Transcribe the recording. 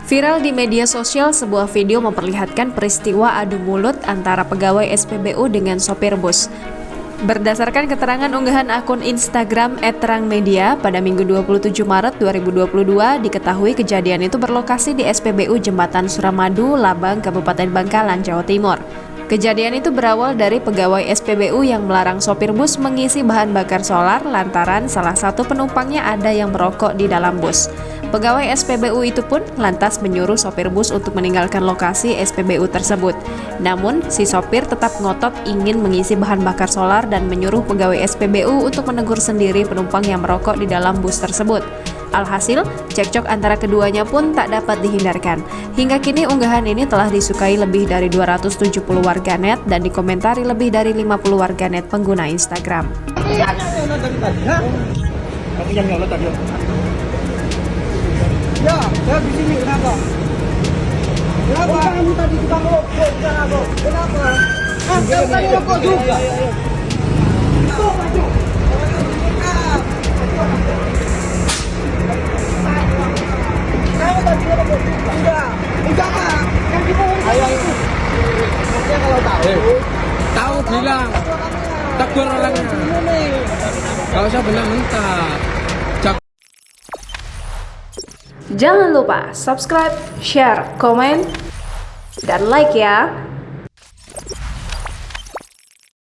Viral di media sosial, sebuah video memperlihatkan peristiwa adu mulut antara pegawai SPBU dengan sopir bus. Berdasarkan keterangan unggahan akun Instagram @terangmedia pada Minggu 27 Maret 2022, diketahui kejadian itu berlokasi di SPBU Jembatan Suramadu, Labang, Kabupaten Bangkalan, Jawa Timur. Kejadian itu berawal dari pegawai SPBU yang melarang sopir bus mengisi bahan bakar solar lantaran salah satu penumpangnya ada yang merokok di dalam bus. Pegawai SPBU itu pun lantas menyuruh sopir bus untuk meninggalkan lokasi SPBU tersebut. Namun, si sopir tetap ngotot ingin mengisi bahan bakar solar dan menyuruh pegawai SPBU untuk menegur sendiri penumpang yang merokok di dalam bus tersebut. Alhasil, cekcok antara keduanya pun tak dapat dihindarkan. Hingga kini unggahan ini telah disukai lebih dari 270 warganet dan dikomentari lebih dari 50 warganet pengguna Instagram. Ya, saya di sini kenapa? Kenapa kamu tadi tukang rokok? Kenapa? Saya tadi rokok juga. Saya tadi rokok juga. Enggak, Pak. Yang dibohong itu. Maksudnya kalau tahu bilang. Tegur orangnya. Gak usah mentah-mentah. Jangan lupa subscribe, share, komen, dan like ya!